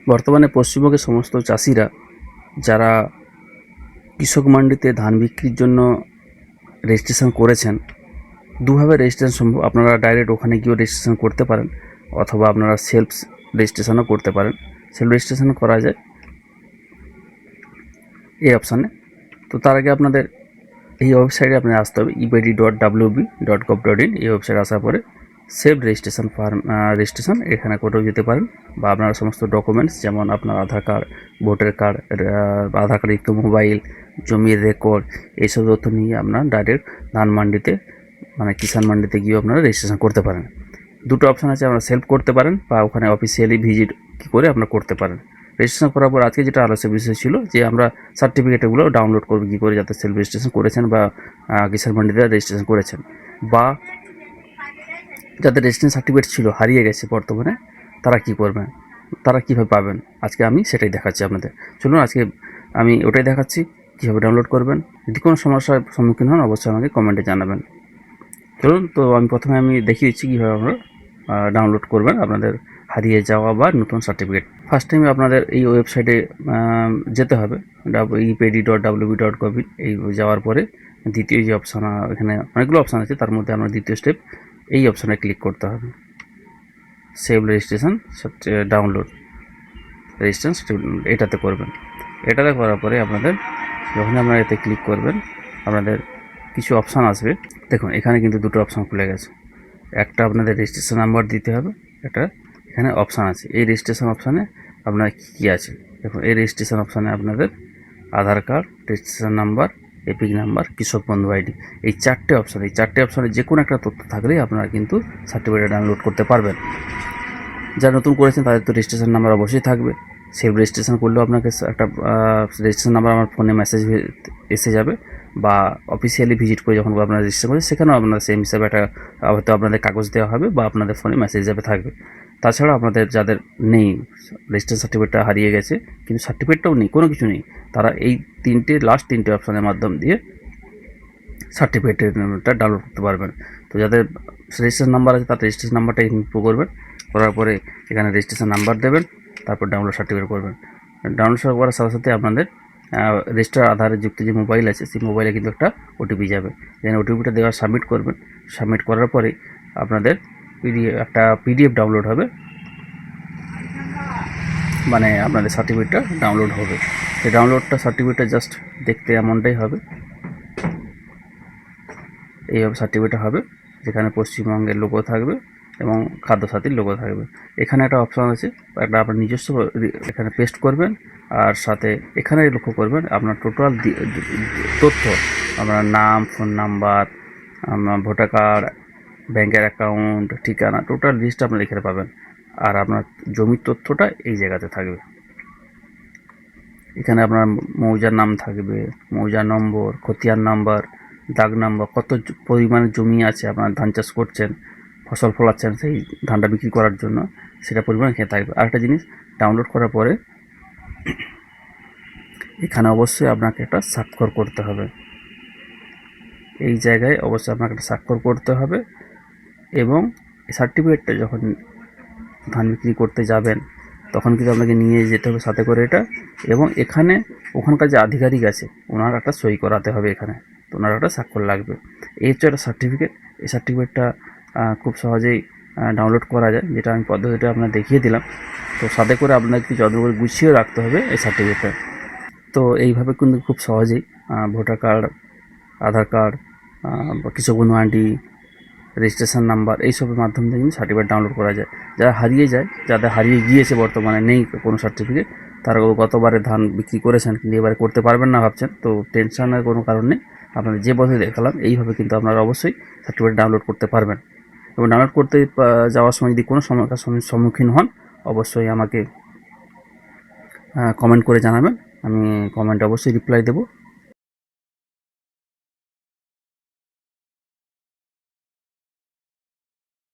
বর্তমানে পশ্চিমবঙ্গের সমস্ত চাষিরা যারা কৃষক মান্ডিতে ধান বিক্রির জন্য রেজিস্ট্রেশন করেছেন, দুভাবে রেজিস্ট্রেশন সম্ভব। আপনারা ডাইরেক্ট ওখানে গিয়েও রেজিস্ট্রেশন করতে পারেন, অথবা আপনারা সেলফ রেজিস্ট্রেশনও করতে পারেন। সেলফ রেজিস্ট্রেশন করা যায় এই অপশানে। তো তার আগে আপনাদের এই ওয়েবসাইটে আপনার আসতে হবে, ePID.wb.gov.in। এই ওয়েবসাইটে আসার পরে সেভ রেজিস্ট্রেশন রেজিস্ট্রেশন এখানে করেও যেতে পারেন, বা আপনার সমস্ত ডকুমেন্টস যেমন আপনার আধার কার্ড, ভোটার কার্ড, আধার কার্ডযুক্ত মোবাইল, জমির রেকর্ড, এইসব তথ্য নিয়ে আপনার ডাইরেক্ট ধান মান্ডিতে মানে কিষাণ মান্ডিতে গিয়ে আপনারা রেজিস্ট্রেশন করতে পারেন। দুটো অপশান আছে, আপনারা সেলফ করতে পারেন বা ওখানে অফিসিয়ালি ভিজিট কী করে আপনারা করতে পারেন। রেজিস্ট্রেশন করার পর আজকে যেটা আলোচ্য বিষয় ছিল যে আমরা সার্টিফিকেটগুলো ডাউনলোড করবো কী করে, যাতে সেলফ রেজিস্ট্রেশন করেছেন বা কিষাণ মান্ডিতে রেজিস্ট্রেশন করেছেন, বা যাদের রেজিস্ট্রেশন সার্টিফিকেট ছিল হারিয়ে গেছে বর্তমানে, তারা কি করবেন, তারা কীভাবে পাবেন, আজকে আমি সেটাই দেখাচ্ছি আপনাদের। চলুন আজকে আমি ওটাই দেখাচ্ছি কীভাবে ডাউনলোড করবেন। যদি কোনো সমস্যার সম্মুখীন হন অবশ্যই আমাকে কমেন্টে জানাবেন। চলুন, তো আমি প্রথমে দেখিয়ে দিচ্ছি কীভাবে আপনারা ডাউনলোড করবেন আপনাদের হারিয়ে যাওয়া বা নতুন সার্টিফিকেট। ফার্স্ট টাইমে আপনাদের এই ওয়েবসাইটে যেতে হবে, ePID.wb.gov.in। এই যাওয়ার পরে দ্বিতীয় যে অপশান, এখানে অনেকগুলো অপশান আছে, তার মধ্যে আমরা দ্বিতীয় স্টেপ এই অপশানে ক্লিক করতে হবে, সেভ রেজিস্ট্রেশন ডাউনলোড রেজিস্ট্রেশন, এটাতে করবেন। এটাতে করার পরে আপনাদের যখন আপনারা এতে ক্লিক করবেন, আপনাদের কিছু অপশান আসবে। দেখুন এখানে কিন্তু দুটো অপশান খুলে গেছে। একটা আপনাদের রেজিস্ট্রেশন নাম্বার দিতে হবে, একটা এখানে অপশান আছে। এই রেজিস্ট্রেশন অপশানে আপনার কী আছে দেখুন, এই রেজিস্ট্রেশন অপশানে আপনাদের Aadhaar card, registration number, EPIC number, কৃষক বন্ধু আইডি, এই চারটে অপশান। এই চারটে অপশানে যে কোনো একটা তথ্য থাকলেই আপনারা কিন্তু সার্টিফিকেট ডাউনলোড করতে পারবেন। যারা নতুন করেছেন তাদের তো রেজিস্ট্রেশন নাম্বার অবশ্যই থাকবে। সেভ রেজিস্ট্রেশন করলেও আপনাকে একটা রেজিস্ট্রেশন নাম্বার আমার ফোনে মেসেজ এসে যাবে, বা অফিসিয়ালি ভিজিট করে যখন আপনারা রেজিস্টার করছেন সেখানেও আপনাদের সেম হিসাবে একটা হয়তো আপনাদের কাগজ দেওয়া হবে, বা আপনাদের ফোনে মেসেজ যাবে থাকবে। তাছাড়া আপনাদের যাদের নেই রেজিস্ট্রেশন সার্টিফিকেটটা হারিয়ে গেছে কিন্তু সার্টিফিকেটটাও নেই, কোনো কিছু নেই, তারা এই লাস্ট তিনটে অপশানের মাধ্যম দিয়ে সার্টিফিকেটটা ডাউনলোড করতে পারবেন। তো যাদের রেজিস্ট্রেশন নাম্বার আছে তার রেজিস্ট্রেশন নাম্বারটা ইনপুট করবেন, করার পরে এখানে রেজিস্ট্রেশন নাম্বার দেবেন, তারপর ডাউনলোড সার্টিফিকেট করবেন। ডাউনলোড করার সাথে সাথে আপনাদের রেজিস্টার আধারে যুক্ত যে মোবাইল আছে সেই মোবাইলে কিন্তু একটা ওটিপি যাবে। যেন ওটিপিটা দেওয়া সাবমিট করবেন। সাবমিট করার পরে আপনাদের একটা পিডিএফ ডাউনলোড হবে, মানে আপনাদের সার্টিফিকেটটা ডাউনলোড হবে। সেই ডাউনলোডটা সার্টিফিকেটটা জাস্ট দেখতে এমনটাই হবে, এইভাবে সার্টিফিকেট হবে, যেখানে পশ্চিমবঙ্গের লোগো থাকবে এবং খাদ্যসাথীর লোগো থাকবে। এখানে একটা অপশান আছে, একটা আপনার নিজস্ব এখানে পেস্ট করবেন, আর সাথে এখানে লক্ষ্য করবেন আপনার টোটাল তথ্য, আপনার নাম, ফোন নাম্বার, ভোটার কার্ড, ব্যাঙ্কের অ্যাকাউন্ট, ঠিকানা, টোটাল লিস্ট আপনার এখানে পাবেন। আর আপনার জমির তথ্যটা এই জায়গাতে থাকবে। এখানে আপনার মৌজার নাম থাকবে, মৌজার নম্বর, খতিয়ান নাম্বার, দাগ নাম্বার, কত পরিমাণে জমি আছে আপনার ধান চাষ করছেন, ফসল ফলাচ্ছেন সেই ধানটা বিক্রি করার জন্য, সেটা পরিমাণ এখানে থাকবে। আরেকটা জিনিস, ডাউনলোড করার পরে এখানে অবশ্যই আপনাকে একটা স্বাক্ষর করতে হবে। এই জায়গায় অবশ্যই আপনাকে একটা স্বাক্ষর করতে হবে, এবং এই সার্টিফিকেটটা যখন ধান বিক্রি করতে যাবেন তখন কিন্তু আপনাকে নিয়ে যেতে হবে সাথে করে এটা, এবং এখানে ওখানকার যে আধিকারিক আছে ওনার একটা সই করাতে হবে এখানে, তো ওনার একটা স্বাক্ষর লাগবে। এই হচ্ছে একটা সার্টিফিকেট। এই সার্টিফিকেটটা খুব সহজেই ডাউনলোড করা যায়, যেটা আমি পদ্ধতিটা আপনার দেখিয়ে দিলাম। তো সাথে করে আপনাকে যত্ন করে গুছিয়ে রাখতে হবে এই সার্টিফিকেটটা। তো এইভাবে কিন্তু খুব সহজেই ভোটার কার্ড, আধার কার্ড, কৃষক বন্ধু আইডি, রেজিস্ট্রেশন নাম্বার, এইসবের মাধ্যমে কিন্তু সার্টিফিকেট ডাউনলোড করা যায়। যারা হারিয়ে যায়, যাদের হারিয়ে গিয়েছে বর্তমানে নেই কোনো সার্টিফিকেট, তারা গতবারে ধান বিক্রি করেছেন কিন্তু এবারে করতে পারবেন না ভাবছেন, তো টেনশনের কোনো কারণ নেই। আপনাদের যে পদ্ধতি দেখালাম এইভাবে কিন্তু আপনারা অবশ্যই সার্টিফিকেট ডাউনলোড করতে পারবেন। এবং ডাউনলোড করতে যাওয়ার সময় যদি কোনো সমস্যার সম্মুখীন হন অবশ্যই আমাকে কমেন্ট করে জানাবেন, আমি কমেন্টে অবশ্যই রিপ্লাই দেবো।